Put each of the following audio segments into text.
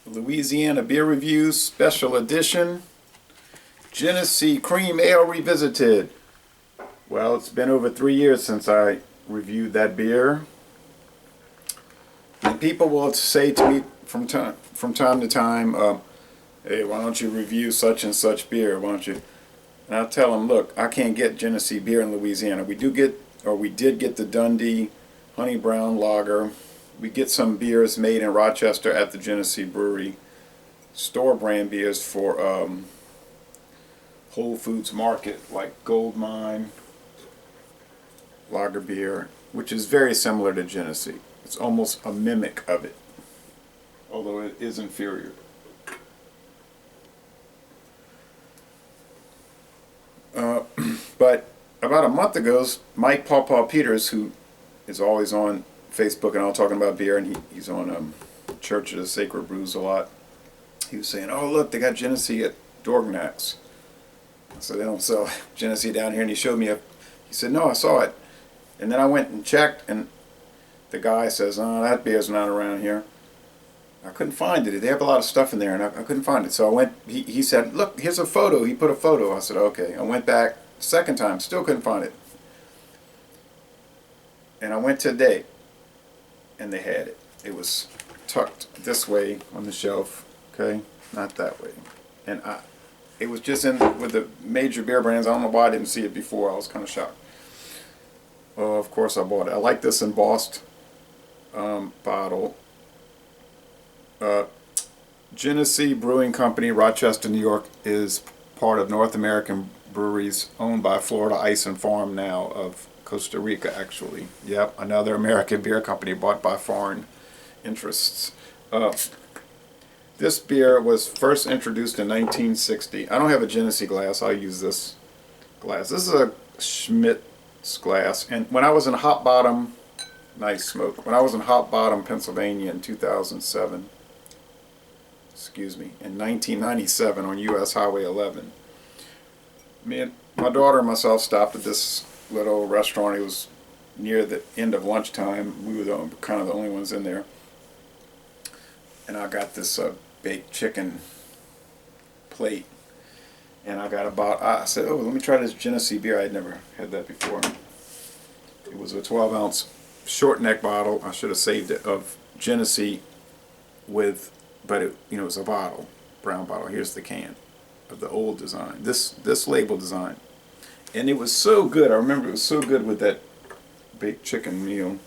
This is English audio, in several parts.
Louisiana Beer Reviews Special Edition, Genesee Cream Ale Revisited. Well, it's been over 3 years since I reviewed that beer. And people will say to me from time to time, hey, why don't you review such and such beer? Why don't you? And I'll tell them, look, I can't get Genesee beer in Louisiana. We did get the Dundee Honey Brown Lager. We get some beers made in Rochester at the Genesee Brewery. Store brand beers for Whole Foods Market, like Gold Mine Lager beer, which is very similar to Genesee. It's almost a mimic of it, although it is inferior. But about a month ago, Mike Paw Peters, who is always on Facebook and all talking about beer, and he's on Church of the Sacred Brews a lot. He was saying, "Oh, look, they got Genesee at Dorgnac's." So they don't sell Genesee down here, and he showed me he said, "No, I saw it." And then I went and checked, and the guy says, "Oh, that beer's not around here." I couldn't find it. They have a lot of stuff in there, and I couldn't find it. So I went, he said, "Look, here's a photo." He put a photo. I said, "Okay." I went back second time, still couldn't find it. And I went today, and they had it. It was tucked this way on the shelf, okay? Not that way. And it was just in with the major beer brands. I don't know why I didn't see it before. I was kind of shocked. Oh, of course I bought it. I like this embossed bottle. Genesee Brewing Company, Rochester, New York, is part of North American Breweries, owned by Florida Ice and Farm now of Costa Rica, actually. Yep, another American beer company bought by foreign interests. This beer was first introduced in 1960. I don't have a Genesee glass. I'll use this glass. This is a Schmidt's glass. And when I was in Hot Bottom, nice smoke. When I was in Hot Bottom, Pennsylvania in 2007, in 1997 on US Highway 11, my daughter and myself stopped at this little restaurant. It was near the end of lunchtime. We were kind of the only ones in there. And I got this baked chicken plate. And I said, "Oh, let me try this Genesee beer." I had never had that before. It was a 12-ounce short neck bottle. I should have saved it, of Genesee but it was a bottle, brown bottle. Here's the can of the old design. This label design. And it was so good. I remember it was so good with that baked chicken meal.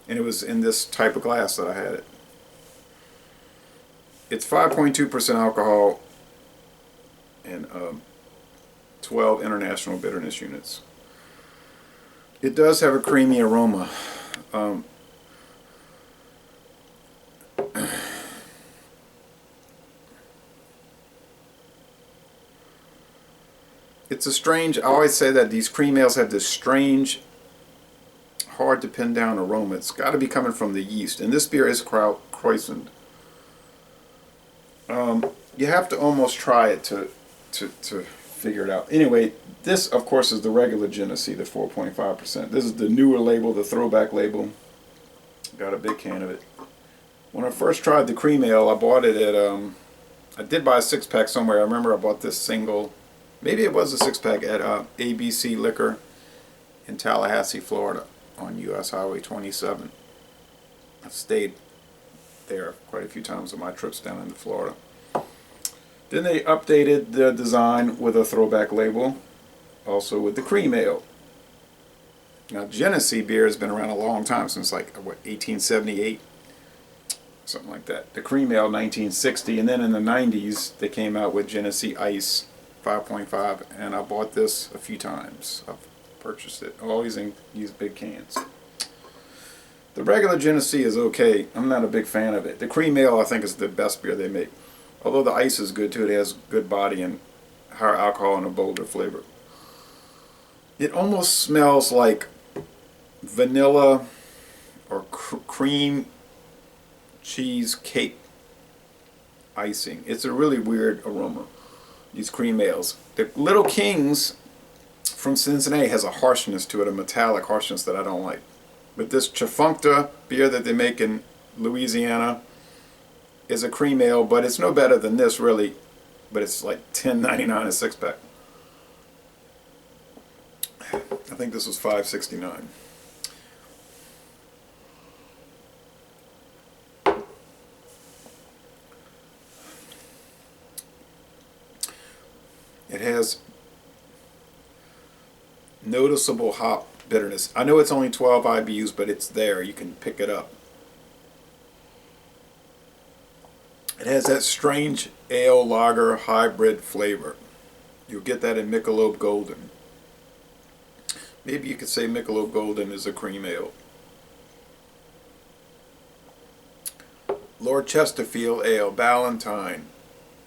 And it was in this type of glass that I had it. It's 5.2% alcohol and 12 international bitterness units. It does have a creamy aroma. It's a strange, I always say that these cream ales have this strange, hard to pin down aroma. It's got to be coming from the yeast. And this beer is croissant. You have to almost try it to figure it out. Anyway, this, of course, is the regular Genesee, the 4.5%. This is the newer label, the throwback label. Got a big can of it. When I first tried the cream ale, I bought it at, I did buy a 6-pack somewhere. I remember I bought this single. Maybe it was a 6-pack at ABC Liquor in Tallahassee, Florida, on US Highway 27. I've stayed there quite a few times on my trips down into Florida. Then they updated the design with a throwback label, also with the cream ale. Now, Genesee beer has been around a long time, since like, 1878? Something like that. The cream ale, 1960, and then in the 90s, they came out with Genesee Ice 5.5, and I bought this a few times. I've purchased it, always in these big cans. The regular Genesee is okay. I'm not a big fan of it. The cream ale, I think, is the best beer they make. Although the ice is good too. It has good body and higher alcohol and a bolder flavor. It almost smells like vanilla or cream cheese cake icing. It's a really weird aroma, these cream ales. The Little Kings from Cincinnati has a harshness to it, a metallic harshness that I don't like. But this Chafuncta beer that they make in Louisiana is a cream ale, but it's no better than this really. But it's like $10.99 a six pack. I think this was $5.69. It has noticeable hop bitterness. I know it's only 12 IBUs, but it's there. You can pick it up. It has that strange ale lager hybrid flavor. You'll get that in Michelob Golden. Maybe you could say Michelob Golden is a cream ale. Lord Chesterfield Ale, Ballantine.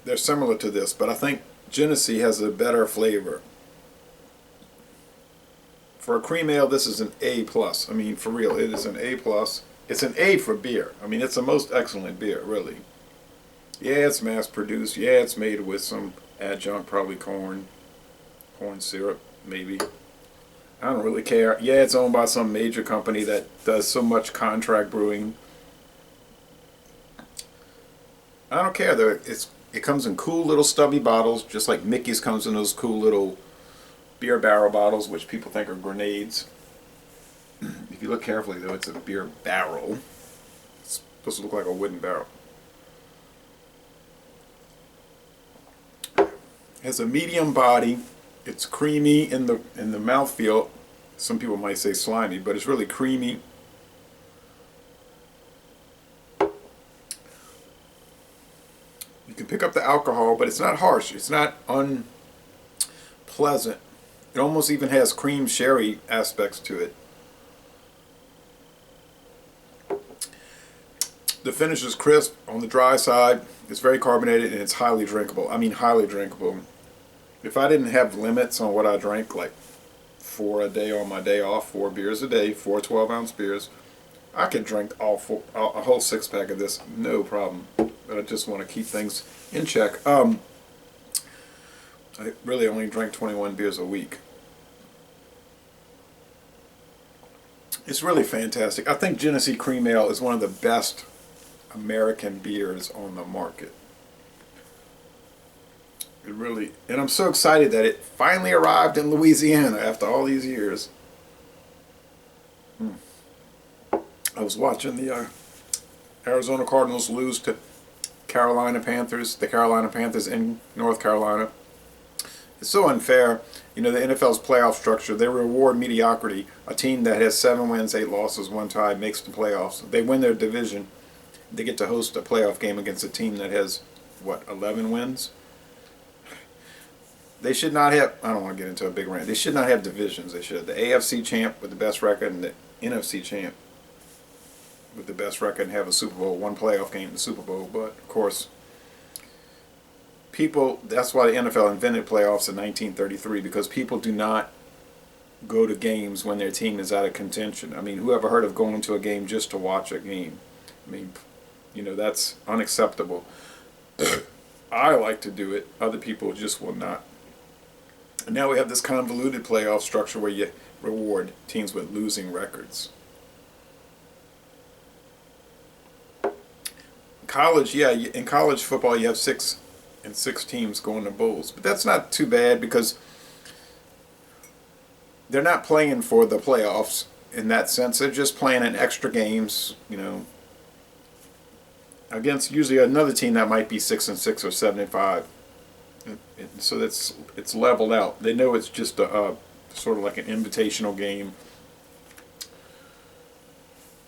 They're similar to this, but I think Genesee has a better flavor. For a cream ale, this is an A+. I mean, for real, it is an A+. It's an A for beer. I mean, it's the most excellent beer, really. Yeah, it's mass-produced. Yeah, it's made with some adjunct, probably corn syrup, maybe. I don't really care. Yeah, it's owned by some major company that does so much contract brewing. I don't care. It comes in cool little stubby bottles, just like Mickey's comes in those cool little beer barrel bottles, which people think are grenades. If you look carefully, though, it's a beer barrel. It's supposed to look like a wooden barrel. It has a medium body. It's creamy in the mouthfeel. Some people might say slimy, but it's really creamy. You can pick up the alcohol, but it's not harsh. It's not unpleasant. It almost even has cream sherry aspects to it. The finish is crisp on the dry side. It's very carbonated, and it's highly drinkable. I mean, highly drinkable. If I didn't have limits on what I drank, like 4 a day on my day off, 4 beers a day, 4 12-ounce beers, I could drink a whole 6-pack of this, no problem. But I just want to keep things in check. I really only drank 21 beers a week. It's really fantastic. I think Genesee Cream Ale is one of the best American beers on the market. It really, and I'm so excited that it finally arrived in Louisiana after all these years. I was watching the Arizona Cardinals lose to Carolina Panthers, the Carolina Panthers in North Carolina. It's so unfair. You know, the NFL's playoff structure, they reward mediocrity. A team that has 7 wins, 8 losses, 1 tie makes the playoffs. They win their division. They get to host a playoff game against a team that has, what, 11 wins? They should not have, I don't want to get into a big rant, they should not have divisions. They should have the AFC champ with the best record and the NFC champ with the best record and have a Super Bowl, 1 playoff game in the Super Bowl. But, of course, people, that's why the NFL invented playoffs in 1933, because people do not go to games when their team is out of contention. I mean, who ever heard of going to a game just to watch a game? I mean, you know, that's unacceptable. I like to do it. Other people just will not. And now we have this convoluted playoff structure where you reward teams with losing records. College, yeah, in college football you have 6 teams going to bowls, but that's not too bad because they're not playing for the playoffs in that sense. They're just playing in extra games, you know, against usually another team that might be 6-6 or 7-5. So it's leveled out. They know it's just a sort of like an invitational game,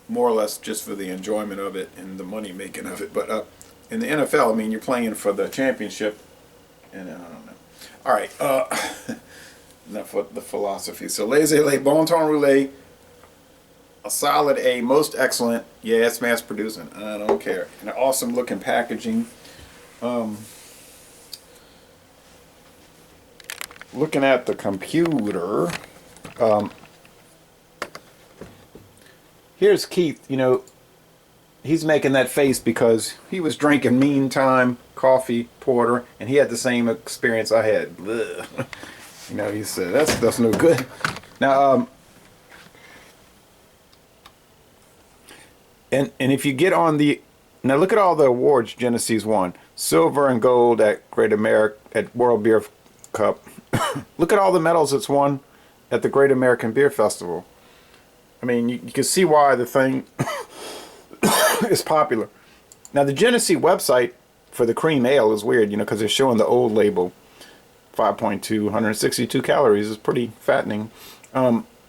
more or less just for the enjoyment of it and the money making of it. But in the NFL, I mean, you're playing for the championship, and I don't know. All right, enough of the philosophy. So laissez-aller, bon temps roulé, a solid A, most excellent. Yeah, it's mass producing. I don't care. And an awesome looking packaging. Looking at the computer, here's Keith. You know, he's making that face because he was drinking Meantime coffee porter, and he had the same experience I had. Blech. You know, he said that's no good. Now, and if you get on the Now look at all the awards Genesee's won. Silver and gold at Great America at World Beer Cup. Look at all the medals it's won at the Great American Beer Festival. I mean, you can see why the thing is popular. Now the Genesee website for the cream ale is weird, you know, because they're showing the old label. 5.2, 162 calories is pretty fattening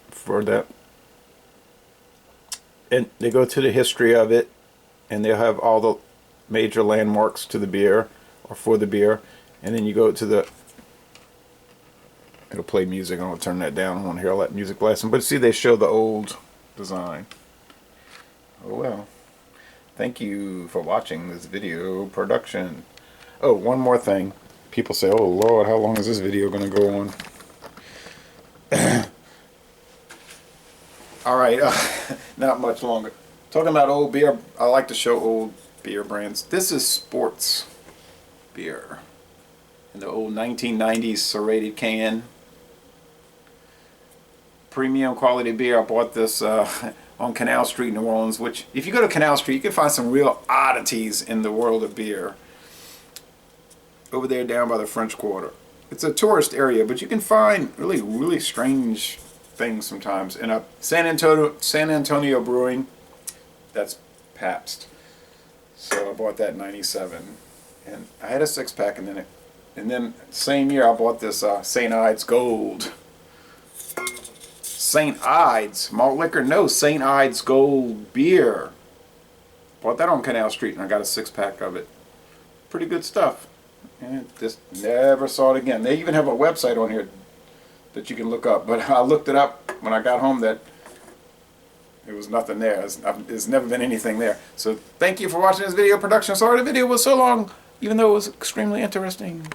for that. And they go to the history of it, and they'll have all the major landmarks to the beer, or for the beer. And then you go to the, it'll play music. I don't want to turn that down. I want to hear all that music blasting. But see, they show the old design. Oh well. Thank you for watching this video production. Oh, one more thing. People say, oh Lord, how long is this video going to go on? Alright, not much longer. Talking about old beer, I like to show old beer brands. This is sports beer. In the old 1990s serrated can. Premium quality beer. I bought this on Canal Street, New Orleans, which, if you go to Canal Street, you can find some real oddities in the world of beer. Over there down by the French Quarter. It's a tourist area, but you can find really strange things sometimes. In a San Antonio Brewing, that's Pabst. So I bought that in '97, and I had a 6-pack, and then same year I bought this St. Ides Gold. St. Ides malt liquor? No, St. Ides Gold beer. Bought that on Canal Street, and I got a 6-pack of it. Pretty good stuff. And just never saw it again. They even have a website on here that you can look up, but I looked it up when I got home that there was nothing there. There's never been anything there. So thank you for watching this video production. Sorry the video was so long, even though it was extremely interesting.